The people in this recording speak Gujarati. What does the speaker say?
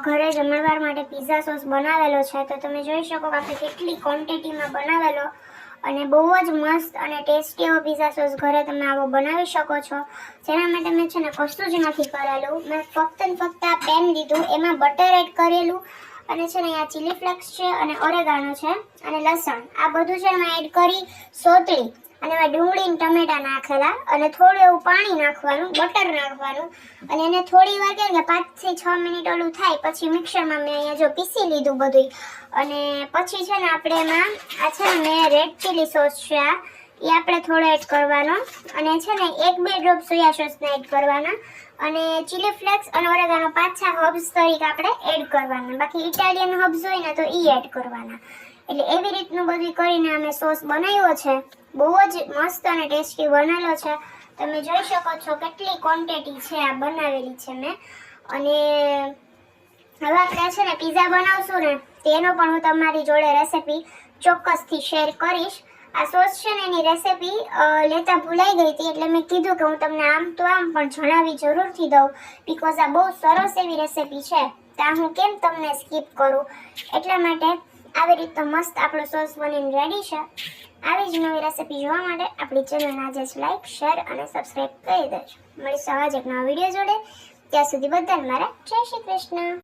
ઘરે જમણવાર માટે પિઝા સોસ બનાવેલો છે, તો તમે જોઈ શકો કે આપણે કેટલી ક્વોન્ટિટીમાં બનાવેલો અને બહુ જ મસ્ત અને ટેસ્ટી એવો પિઝા સોસ ઘરે તમે આવો બનાવી શકો છો. જેના માટે મેં છે ને કશું જ નથી કરેલું, મેં ફક્ત ને ફક્ત આ પેન લીધું, એમાં બટર એડ કરેલું અને છે ને આ ચીલી ફ્લેક્સ છે અને ઓરેગાનો છે અને લસણ, આ બધું છે મેં એડ કરી સોતળી અને એમાં ડુંગળી અને ટમેટા નાખેલા અને થોડું એવું પાણી નાખવાનું, બટર નાખવાનું અને એને થોડી વાર કે 5 થી 6 મિનિટ ઓલું થાય પછી મિક્સરમાં મેં અહીંયા જો પીસી લીધું બધું. અને પછી છે ને આપણે એમાં આ છે ને મેં રેડ ચીલી સોસ છે આ એ આપણે થોડો એડ કરવાનો અને છે ને 1-2 ડ્રોપ સોયા સોસને એડ કરવાના અને ચીલી ફ્લેક્સ અને ઓરેગાનો પાછા હર્બ્સ તરીકે આપણે એડ કરવાના. બાકી ઇટાલિયન હર્બ્સ હોય ને તો એ એડ કરવાના. એટલે એવી રીતનું બધું કરીને અમે સોસ બનાવ્યો છે. બહુ જ મસ્ત અને ટેસ્ટી બનેલો છે. તમે જોઈ શકો છો કેટલી ક્વોન્ટિટી છે આ બનાવેલી છે મેં. અને હવે આપણે છે ને પિઝા બનાવશું ને તેનો પણ હું તમારી જોડે રેસીપી ચોક્કસથી શેર કરીશ. આ સોસ છે ને એની રેસીપી લેતા ભૂલાઈ ગઈ હતી, એટલે મેં કીધું કે હું તમને આમ તો આમ પણ જણાવી જરૂરથી દઉં, બીકોઝ આ બહુ સરસ એવી રેસીપી છે, ત્યાં હું કેમ તમને સ્કીપ કરું. એટલા માટે આવી રીતનો મસ્ત આપણો સોસ બનીને રેડી છે. આવી જ નવી રેસીપી જોવા માટે આપણી ચેનલને આજે જ લાઈક, શેર અને સબસ્ક્રાઈબ કરી દેજો. મળીશું આવા જ એક નવા વિડીયો જોડે. ત્યાં સુધી બધાને મારા જય શ્રી કૃષ્ણ.